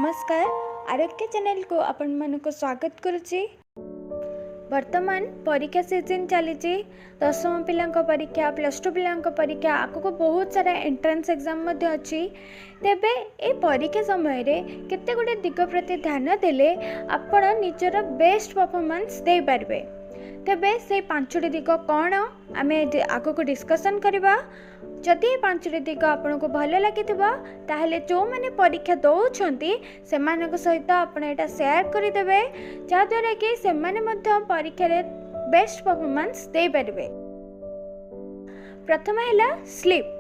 नमस्कार आरोग्य चैनल को आपण मानक स्वागत करुच्ची। वर्तमान परीक्षा सीजन चली 10वीं पिला परीक्षा +2 पिला परीक्षा आगक बहुत सारा एंट्रेंस एग्जाम अच्छी। तेबे ए परीक्षा समय रे केते गुडे दिग प्रति ध्यान देले आपण निजर बेस्ट परफॉर्मेंस दे पारबे। तेबे से 5टी दिग कौन आमे आगक डिस्कसन करबा। जदि 5टी दिग आपन को भल लगी ताहले जो माने परीक्षा दौरान से सहित आपन एटा शेयर करदेवे जहाँद्वारा कि से परीक्षा रे बेस्ट परफॉर्मेंस दे पारिबे। प्रथम है स्लीप।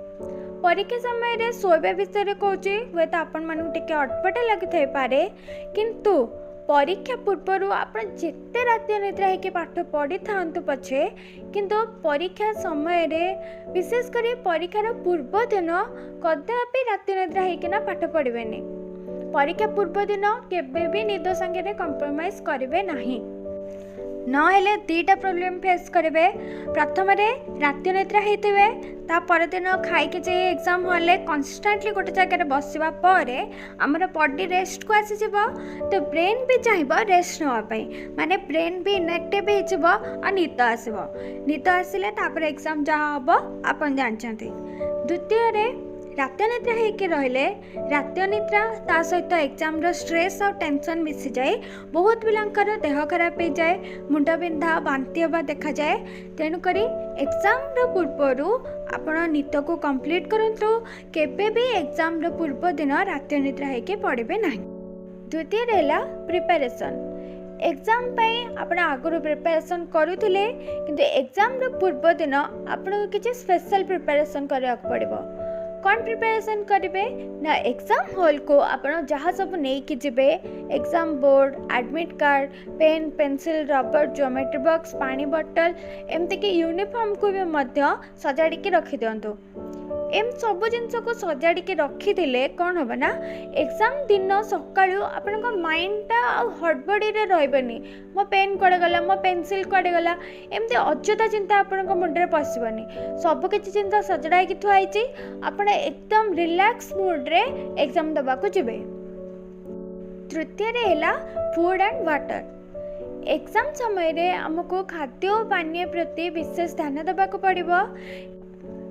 परीक्षा समय रे सोया विषय कहूँ हे तो आपण मानू टिके अटपटा लगी पारे किंतु परीक्षा पूर्व आप जिते राति निद्रा होकर पाठ पढ़ी था पछे किंतु परीक्षा समय रे विशेषकर परीक्षार पूर्व दिन कदापि राति निद्रा होकर पाठ पढ़िबेनी। परीक्षा पूर्व दिन केबे भी निद संगे कंप्रोमाइज करेंगे नहीं नहेले दीटा प्रॉब्लम फेस करेंगे। प्रथम राति निद्रा होते ता परदिन खाइके जाए एग्जाम हॉल कन्स्टांटली गोटे जगह बसवा पर आमर बॉडी रेस्ट को आसीज तो ब्रेन भी चाहिए रेस्ट नापी माने ब्रेन भी इनएक्टिव हो निद आसब। निद आसिले एग्जाम जहाँ हम आप जानते। द्वितीय राति निद्रा होकर रहिले राति निद्रा ता सहित एग्जाम स्ट्रेस और टेंशन मिसी जाए बहुत पिलांकर देह खराब हो जाए मुंड बिंधा बांती हवा देखा जाए। तेणुक एग्जाम पूर्वर आपण निद को कंप्लीट करंतु केबे भी एग्जाम पूर्व दिन राति निद्रा होकर पढ़े ना। द्वितीय रहा प्रिपरेशन। एग्जाम आपण आगुरी प्रिपरेशन करुले किंतु एग्जाम पूर्व दिन आपन किसी स्पेशल प्रिपरेशन करने पड़ो। कौन प्रिपरेशन करेंगे ना एग्जाम हॉल को आपण जहाँ सब नहीं कि जीवे exam board admit card pen pencil rubber geometry box पानी बोतल एमती कि यूनिफॉर्म को भी मध्य सजाड़ी रखी दिंतु। एम सब जिनस को सजाड़ी रखी कौन हम ना एग्जाम दिन सकाळु आपन माइंडटा हड़बड़ी रही मो पेन कड़े गला मो पेंसिल कड़े गला एमती अଯଥା चिंता आपण मुंडे पशबनी। सबकि चिंता सजड़ा थुआई आप एकदम रिलैक्स मूड रे एग्जाम दबाकू जीवे। तृतीय है फूड एंड वाटर। एग्जाम समय रे हमको खाद्य और पानीय प्रति विशेष ध्यान देवाक पड़ो।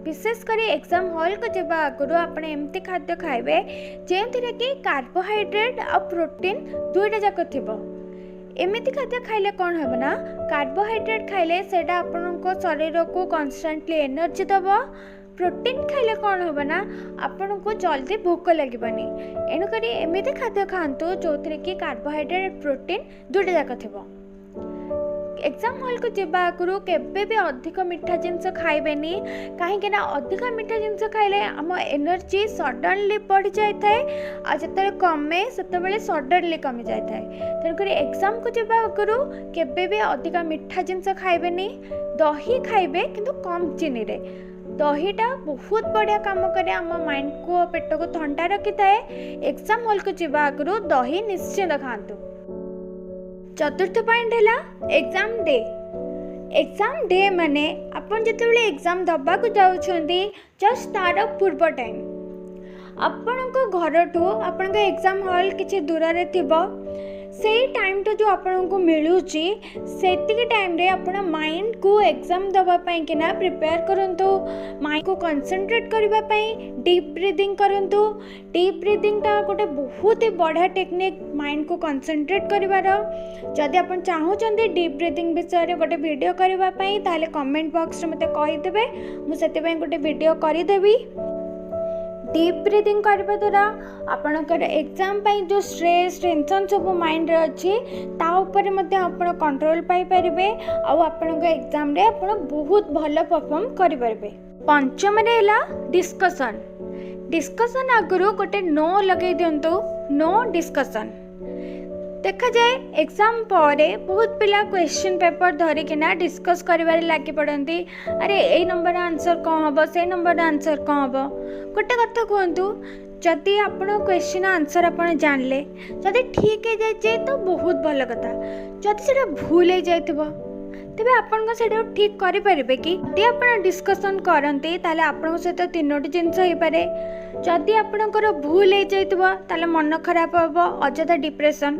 विशेषकर एग्जाम हॉल को जब आगुरी आप एमती खाद्य खाइबे जो कि कार्बोहाइड्रेट और प्रोटीन दुईटा जाक थी। एमती खाद्य खाइले कौन हम ना कार्बोहाइड्रेट खाइले सेटा आपनको शरीर को कन्स्टांटली एनर्जी दब। प्रोटीन खाइले कौन हम ना आपन को जल्दी भोक लगनी। एणुक एमती खाद्य खातु जो कि कार्बोहाइड्रेट प्रोटीन दुईटा जाक थी। एग्जाम हॉल को जीवा आगुरी केबे भी अधिक मीठा जिनस खाइबेनी कहीं अधिक मीठा जिनस खाइले आम एनर्जी सडनली बढ़ जाए आ जिते कमे से सडनली कमी जाए। तेणुक एग्जाम को जीवा आगुरी केबे भी अधिक मीठा जिनस खाइबेनी। दही खाइबे किंतु कम चीनी रे। दहीटा बहुत बढ़िया काम करे आम माइंड को पेट को ठंडा रखी थाए। एग्जाम हॉल को जीवा आगुरी दही निश्चिंत खातु। चतुर्थ पॉइंट है एग्जाम डे। एग्जाम डे माने आपन जितेबाला एग्जाम दबाकू जाउछंती जस्ट तार पूर्व टाइम आपण को घर ठू आपण का एग्जाम हॉल किछि दूर रे थिबो से टाइम तो जो आपण को मिलूची सेतिक टाइम रे आपण माइंड को एग्जाम दबा पई किना प्रिपेयर करंतु। माइंड को कंसंट्रेट करबा पई डीप ब्रीदिंग करंतु। डीप ब्रीदिंग ता गोटे बहुत ही बढ़िया टेक्निक माइंड को कंसंट्रेट करिवार। जदि आपण चाहूचंती डीप ब्रीदिंग विषय रे गोटे वीडियो करबा पई ताले कमेंट बॉक्स रे मते कहि देबे मु सेते पई गोटे वीडियो करि देबी। डीप ब्रीदिंग करने द्वारा आपणकर एग्जाम पाई जो स्ट्रेस टेंशन सब माइंड रे अच्छी ताऊपर आपण कंट्रोल पाई परिबे आउ आपण एग्जाम रे आपण बहुत भल परफॉर्म करि परिबे। पंचम रे हैला डिस्कशन। डिस्कशन आगुरु गोटे नो लगे दियंतु नो डिस्कशन। देखा जाए एग्जाम पर बहुत पिला क्वेश्चन पेपर धरिकिना डिस्कस करिवारे लागी पड़ती। अरे ए नंबर आंसर कौन हम से नंबर आंसर कौन हम गोटे कथा कहतु जदि आपण क्वेश्चन आंसर आपण जानले जदि ठीक है जाए तो बहुत भल कथा। जदि से भूल हो जाए तेबे आपण सेटा ठीक करि परिबे कि यदि आपण डिस्कशन करते ताले आपण सहित तीनोटी जिनस हो पारे। जदि आपणकर भूल हो जाइतबो ताले मन खराब हबो अजथा डिप्रेशन।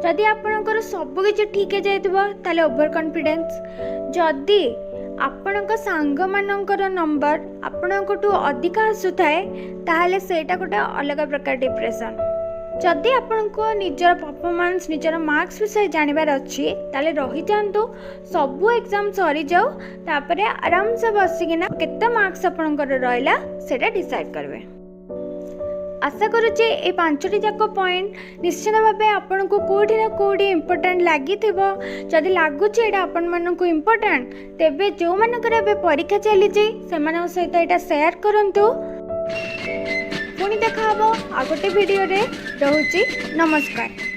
जदि आपणकर सब किछि ठीक हो जाइतबो ताले ओवर कॉन्फिडेंस। जदि आपणक सांग मानकर नंबर आपणकटू अधिक आसुथाए ताहले सेटा गोटे अलग प्रकार डिप्रेशन। जदि आपनको निजर परफॉर्मेंस निजर मार्क्स विषय जानवर अच्छी ताले रही जातु सबू एग्जाम सरी जाऊ तापरे आराम से बसिकिना केते मार्क्स आपणकर रहला सेटा डिसाइड करबे। आशा करुचे ये 5टी जाक पॉइंट निश्चित भाव आपन को कोठी ना कोठी इम्पोर्टेंट लगी जदि लगुच ये आपण मानक इम्पोर्टेंट तेबे जो मानकर एबे परीक्षा चली से सहित यहाँ शेयर करंतु। पुणी देखा आ गोटे वीडियो रे। रहुची नमस्कार।